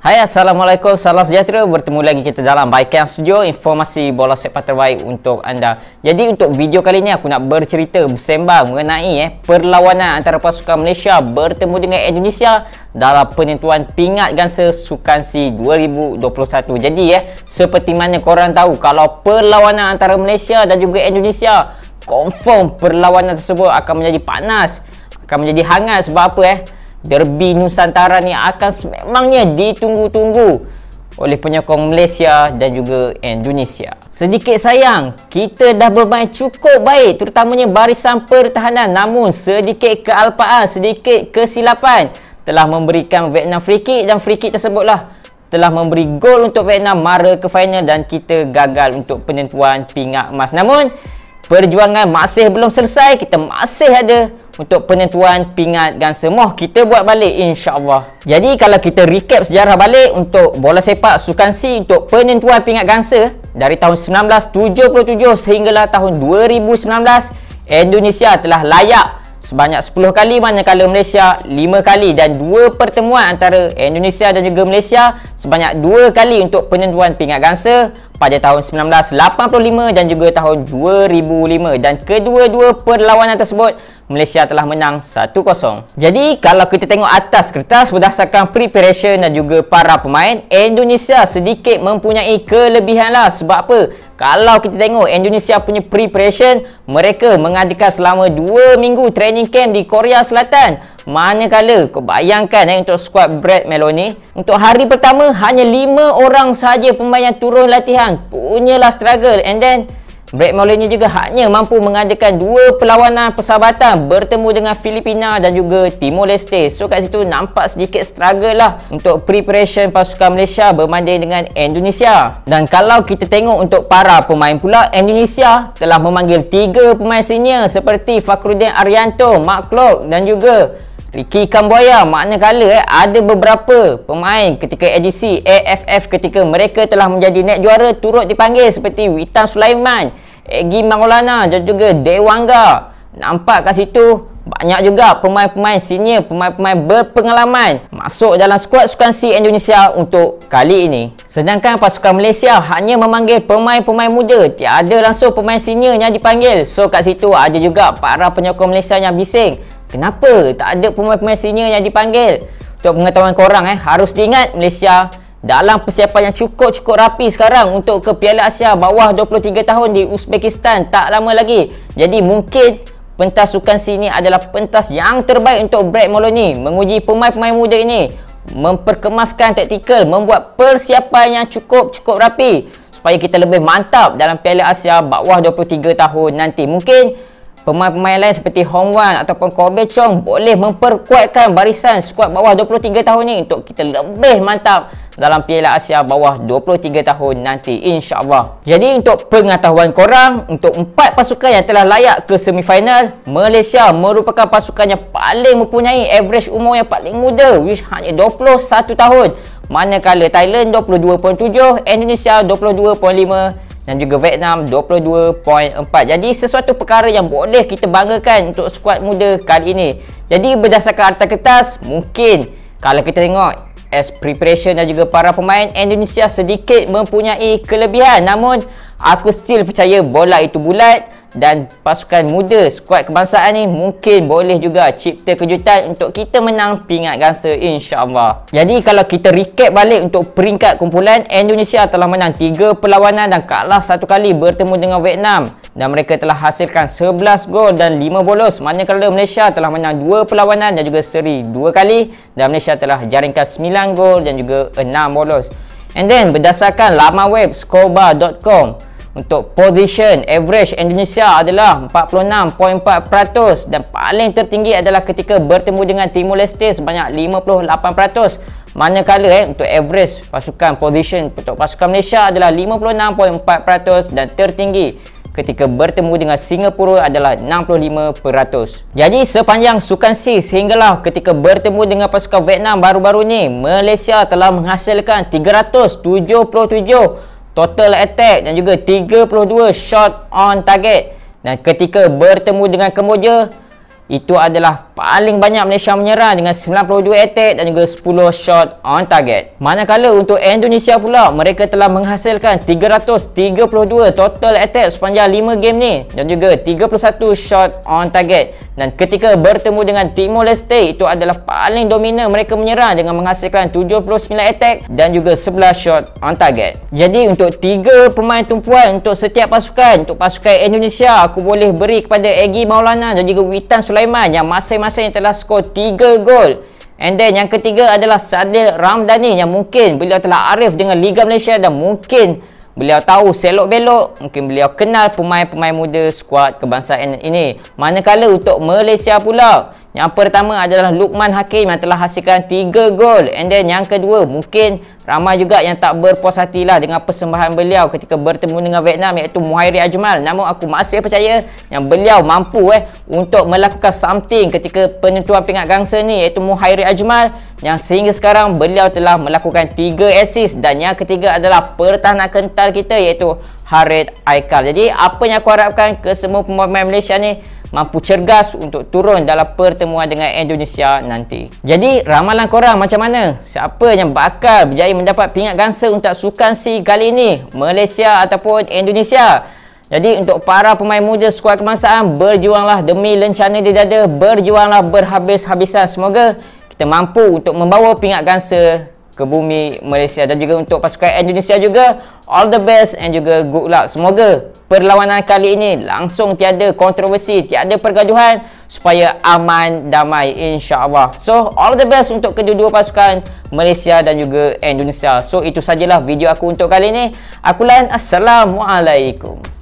Hai, Assalamualaikum, salam sejahtera. Bertemu lagi kita dalam Baikam Studio, informasi bola sepak terbaik untuk anda. Jadi untuk video kali ini aku nak bercerita bersembang mengenai perlawanan antara pasukan Malaysia bertemu dengan Indonesia dalam penentuan pingat gangsa Sukan SEA 2021. Jadi seperti mana korang tahu, kalau perlawanan antara Malaysia dan juga Indonesia, confirm perlawanan tersebut akan menjadi panas, akan menjadi hangat. Sebab apa Derby Nusantara ni akan sememangnya ditunggu-tunggu oleh penyokong Malaysia dan juga Indonesia. Sedikit sayang, kita dah bermain cukup baik, terutamanya barisan pertahanan, namun sedikit kealpaan, sedikit kesilapan telah memberikan Vietnam free kick, dan free kick tersebutlah telah memberi gol untuk Vietnam mara ke final dan kita gagal untuk penentuan pingat emas. Namun perjuangan masih belum selesai, kita masih ada untuk penentuan pingat gangsa. Moh kita buat balik insya-Allah. Jadi kalau kita recap sejarah balik untuk bola sepak Sukan SEA untuk penentuan pingat gangsa dari tahun 1977 sehinggalah tahun 2019, Indonesia telah layak sebanyak 10 kali, manakala Malaysia 5 kali, dan 2 pertemuan antara Indonesia dan juga Malaysia sebanyak 2 kali untuk penentuan pingat gangsa pada tahun 1985 dan juga tahun 2005, dan kedua-dua perlawanan tersebut Malaysia telah menang 1-0. Jadi kalau kita tengok atas kertas berdasarkan preparation dan juga para pemain, Indonesia sedikit mempunyai kelebihan lah. Sebab apa? Kalau kita tengok Indonesia punya preparation, mereka mengadakan selama 2 minggu training camp di Korea Selatan. Manakala kau bayangkan untuk skuad Brad Maloney, untuk hari pertama hanya 5 orang sahaja pemain yang turun latihan. Punyalah struggle. And then Brad Maloney juga hanya mampu mengadakan 2 perlawanan persahabatan bertemu dengan Filipina dan juga Timor Leste. So kat situ nampak sedikit struggle lah untuk preparation pasukan Malaysia berbanding dengan Indonesia. Dan kalau kita tengok untuk para pemain pula, Indonesia telah memanggil 3 pemain senior seperti Fakhruddin Arianto, Mark Klok dan juga Ricky Kambuaya. Manakala ada beberapa pemain ketika edisi AFF ketika mereka telah menjadi net juara turut dipanggil seperti Witan Sulaiman, Egy Maulana dan juga Dewangga. Nampak kat situ banyak juga pemain-pemain senior, pemain-pemain berpengalaman masuk dalam skuad Sukan SEA Indonesia untuk kali ini. Sedangkan pasukan Malaysia hanya memanggil pemain-pemain muda, tiada langsung pemain senior yang dipanggil. So kat situ ada juga para penyokong Malaysia yang bising, kenapa tak ada pemain-pemain senior yang dipanggil? Untuk pengetahuan korang harus diingat, Malaysia dalam persiapan yang cukup rapi sekarang untuk ke Piala Asia bawah 23 tahun di Uzbekistan tak lama lagi. Jadi mungkin pentas Sukan SEA ini adalah pentas yang terbaik untuk Brad Maloney menguji pemain-pemain muda ini, memperkemaskan taktikal, membuat persiapan yang cukup rapi supaya kita lebih mantap dalam Piala Asia bawah 23 tahun nanti. Mungkin pemain-pemain lain seperti Hong Wan ataupun Kobe Chong boleh memperkuatkan barisan skuad bawah 23 tahun ni untuk kita lebih mantap dalam Piala Asia bawah 23 tahun nanti insya-Allah. Jadi untuk pengetahuan korang, untuk 4 pasukan yang telah layak ke semifinal, Malaysia merupakan pasukan yang paling mempunyai average umur yang paling muda, which hanya 21 tahun. Manakala Thailand 22.7, Indonesia 22.5 dan juga Vietnam 22.4. Jadi sesuatu perkara yang boleh kita banggakan untuk skuad muda kali ini. Jadi berdasarkan harta kertas, mungkin kalau kita tengok as preparation dan juga para pemain, Indonesia sedikit mempunyai kelebihan. Namun aku still percaya bola itu bulat dan pasukan muda skuad kebangsaan ni mungkin boleh juga cipta kejutan untuk kita menang pingat gangsa insya-Allah. Jadi kalau kita recap balik untuk peringkat kumpulan, Indonesia telah menang 3 perlawanan dan kalah 1 kali bertemu dengan Vietnam, dan mereka telah hasilkan 11 gol dan 5 bolos. Manakala Malaysia telah menang 2 perlawanan dan juga seri 2 kali, dan Malaysia telah jaringkan 9 gol dan juga 6 bolos. And then berdasarkan laman web scorebar.com, untuk position average Indonesia adalah 46.4% dan paling tertinggi adalah ketika bertemu dengan Timor Leste sebanyak 58%. Manakala untuk average pasukan position untuk pasukan Malaysia adalah 56.4% dan tertinggi ketika bertemu dengan Singapura adalah 65%. Jadi sepanjang Sukan SEA sehinggalah ketika bertemu dengan pasukan Vietnam baru-baru ni, Malaysia telah menghasilkan 377 total attack dan juga 32 shot on target. Dan ketika bertemu dengan Kemboja, itu adalah paling banyak Malaysia menyerang dengan 92 attack dan juga 10 shot on target. Manakala untuk Indonesia pula, mereka telah menghasilkan 332 total attack sepanjang 5 game ni dan juga 31 shot on target. Dan ketika bertemu dengan Timor Leste, itu adalah paling dominan mereka menyerang dengan menghasilkan 79 attack dan juga 11 shot on target. Jadi untuk 3 pemain tumpuan untuk setiap pasukan, untuk pasukan Indonesia aku boleh beri kepada Egy Maulana dan juga Witan Sulaiman yang masing-masing telah skor 3 gol. And then yang ketiga adalah Sadil Ramdhani yang mungkin beliau telah arif dengan Liga Malaysia dan mungkin beliau tahu selok-belok, mungkin beliau kenal pemain-pemain muda skuad kebangsaan ini. Manakala untuk Malaysia pula, yang pertama adalah Lukman Hakim yang telah hasilkan 3 gol. And then yang kedua, mungkin ramai juga yang tak berpuas hatilah dengan persembahan beliau ketika bertemu dengan Vietnam, iaitu Muhairi Ajmal. Namun aku masih percaya yang beliau mampu untuk melakukan something ketika penentuan pingat gangsa ni, iaitu Muhairi Ajmal, yang sehingga sekarang beliau telah melakukan 3 assist. Dan yang ketiga adalah pertahanan kental kita, iaitu Harith Aikal. Jadi apa yang aku harapkan ke semua pemain Malaysia ni mampu cergas untuk turun dalam pertemuan dengan Indonesia nanti. Jadi ramalan korang macam mana? Siapa yang bakal berjaya mendapat pingat gangsa untuk Sukan C kali ini? Malaysia ataupun Indonesia? Jadi untuk para pemain muda skuad kebangsaan, berjuanglah demi lencana di dada, berjuanglah berhabis-habisan. Semoga kita mampu untuk membawa pingat gangsa ke bumi Malaysia. Dan juga untuk pasukan Indonesia juga, all the best and juga good luck. Semoga perlawanan kali ini langsung tiada kontroversi, tiada pergaduhan, supaya aman damai insya-Allah. So all the best untuk kedua-dua pasukan Malaysia dan juga Indonesia. So itu sajalah video aku untuk kali ini. Aku Lan, Assalamualaikum.